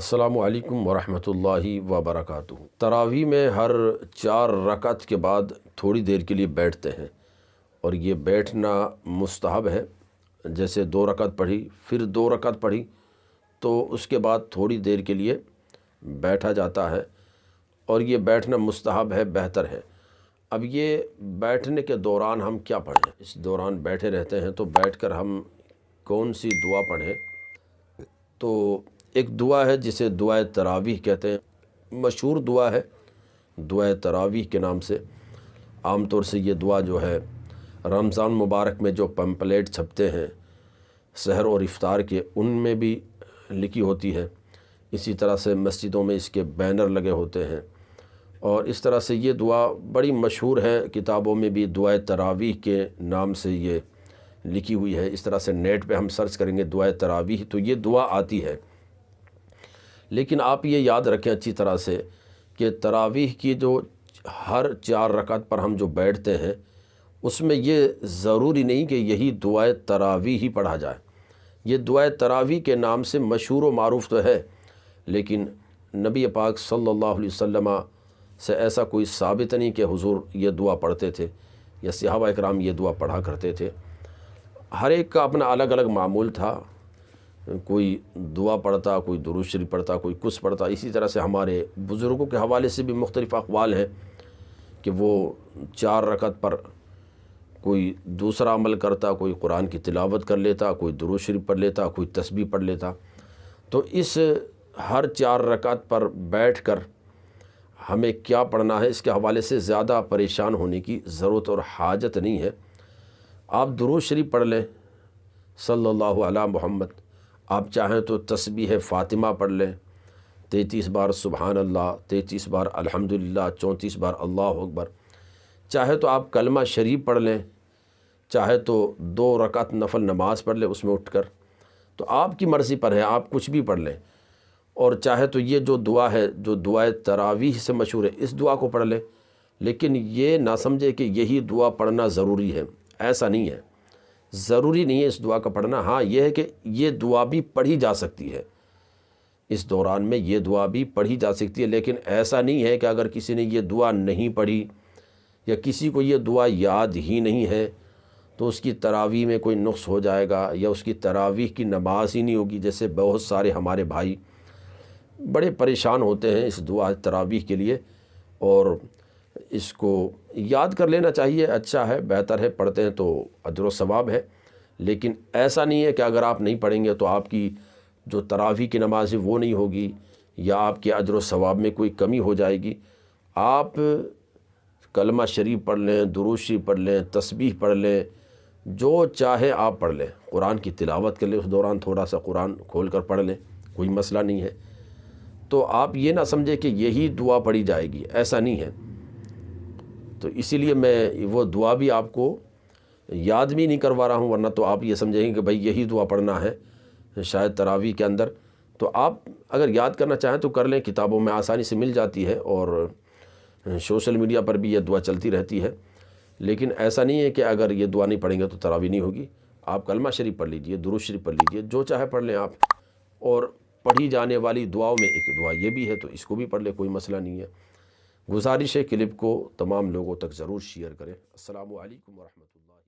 السلام علیکم ورحمۃ اللہ وبرکاتہ۔ تراویح میں ہر 4 رکعت کے بعد تھوڑی دیر کے لیے بیٹھتے ہیں، اور یہ بیٹھنا مستحب ہے۔ جیسے 2 رکعت پڑھی، پھر 2 رکعت پڑھی تو اس کے بعد تھوڑی دیر کے لیے بیٹھا جاتا ہے، اور یہ بیٹھنا مستحب ہے، بہتر ہے۔ اب یہ بیٹھنے کے دوران ہم کیا پڑھیں؟ اس دوران بیٹھے رہتے ہیں تو بیٹھ کر ہم کون سی دعا پڑھیں؟ تو ایک دعا ہے جسے دعائے تراویح کہتے ہیں، مشہور دعا ہے دعائے تراویح کے نام سے۔ عام طور سے یہ دعا جو ہے رمضان مبارک میں جو پمپلیٹ چھپتے ہیں سحر اور افطار کے، ان میں بھی لکھی ہوتی ہے۔ اسی طرح سے مسجدوں میں اس کے بینر لگے ہوتے ہیں، اور اس طرح سے یہ دعا بڑی مشہور ہے، کتابوں میں بھی دعائے تراویح کے نام سے یہ لکھی ہوئی ہے۔ اس طرح سے نیٹ پہ ہم سرچ کریں گے دعائے تراویح تو یہ دعا آتی ہے۔ لیکن آپ یہ یاد رکھیں اچھی طرح سے کہ تراویح کی جو ہر 4 رکعت پر ہم جو بیٹھتے ہیں، اس میں یہ ضروری نہیں کہ یہی دعائے تراویح ہی پڑھا جائے۔ یہ دعائے تراویح کے نام سے مشہور و معروف تو ہے، لیکن نبی پاک صلی اللہ علیہ وسلم سے ایسا کوئی ثابت نہیں کہ حضور یہ دعا پڑھتے تھے یا صحابہ اکرام یہ دعا پڑھا کرتے تھے۔ ہر ایک کا اپنا الگ الگ معمول تھا، کوئی دعا پڑھتا، کوئی درود شریف پڑھتا، کوئی کچھ پڑھتا۔ اسی طرح سے ہمارے بزرگوں کے حوالے سے بھی مختلف اقوال ہیں کہ وہ 4 رکعت پر کوئی دوسرا عمل کرتا، کوئی قرآن کی تلاوت کر لیتا، کوئی درود شریف پڑھ لیتا، کوئی تسبیح پڑھ لیتا۔ تو اس ہر 4 رکعت پر بیٹھ کر ہمیں کیا پڑھنا ہے، اس کے حوالے سے زیادہ پریشان ہونے کی ضرورت اور حاجت نہیں ہے۔ آپ درود شریف پڑھ لیں صلی اللہ علی محمد، آپ چاہیں تو تسبیح فاطمہ پڑھ لیں، 33 بار سبحان اللہ، 33 بار الحمدللہ، 34 بار اللہ اکبر۔ چاہے تو آپ کلمہ شریف پڑھ لیں، چاہے تو 2 رکعت نفل نماز پڑھ لیں اس میں اٹھ کر، تو آپ کی مرضی پر ہے، آپ کچھ بھی پڑھ لیں۔ اور چاہے تو یہ جو دعا ہے جو دعائے تراویح سے مشہور ہے، اس دعا کو پڑھ لیں، لیکن یہ نہ سمجھے کہ یہی دعا پڑھنا ضروری ہے، ایسا نہیں ہے۔ ضروری نہیں ہے اس دعا کا پڑھنا، ہاں یہ ہے کہ یہ دعا بھی پڑھی جا سکتی ہے، اس دوران میں یہ دعا بھی پڑھی جا سکتی ہے، لیکن ایسا نہیں ہے کہ اگر کسی نے یہ دعا نہیں پڑھی یا کسی کو یہ دعا یاد ہی نہیں ہے تو اس کی تراویح میں کوئی نقص ہو جائے گا یا اس کی تراویح کی نماز ہی نہیں ہوگی۔ جیسے بہت سارے ہمارے بھائی بڑے پریشان ہوتے ہیں اس دعا تراویح کے لیے، اور اس کو یاد کر لینا چاہیے، اچھا ہے، بہتر ہے، پڑھتے ہیں تو اجر و ثواب ہے۔ لیکن ایسا نہیں ہے کہ اگر آپ نہیں پڑھیں گے تو آپ کی جو تراویح کی نماز ہے وہ نہیں ہوگی، یا آپ کے اجر و ثواب میں کوئی کمی ہو جائے گی۔ آپ کلمہ شریف پڑھ لیں، درود شریف پڑھ لیں، تسبیح پڑھ لیں، جو چاہے آپ پڑھ لیں، قرآن کی تلاوت کر لیں، اس دوران تھوڑا سا قرآن کھول کر پڑھ لیں، کوئی مسئلہ نہیں ہے۔ تو آپ یہ نہ سمجھیں کہ یہی دعا پڑھی جائے گی، ایسا نہیں ہے۔ تو اسی لیے میں وہ دعا بھی آپ کو یاد بھی نہیں کروا رہا ہوں، ورنہ تو آپ یہ سمجھیں گے کہ بھئی یہی دعا پڑھنا ہے شاید تراویح کے اندر۔ تو آپ اگر یاد کرنا چاہیں تو کر لیں، کتابوں میں آسانی سے مل جاتی ہے، اور سوشل میڈیا پر بھی یہ دعا چلتی رہتی ہے۔ لیکن ایسا نہیں ہے کہ اگر یہ دعا نہیں پڑھیں گے تو تراویح نہیں ہوگی۔ آپ کلمہ شریف پڑھ لیجئے، درود شریف پڑھ لیجئے، جو چاہے پڑھ لیں آپ۔ اور پڑھی جانے والی دعاؤں میں ایک دعا یہ بھی ہے تو اس کو بھی پڑھ لیں، کوئی مسئلہ نہیں ہے۔ گزارش ہے کلپ کو تمام لوگوں تک ضرور شیئر کریں۔ السلام علیکم ورحمۃ اللہ۔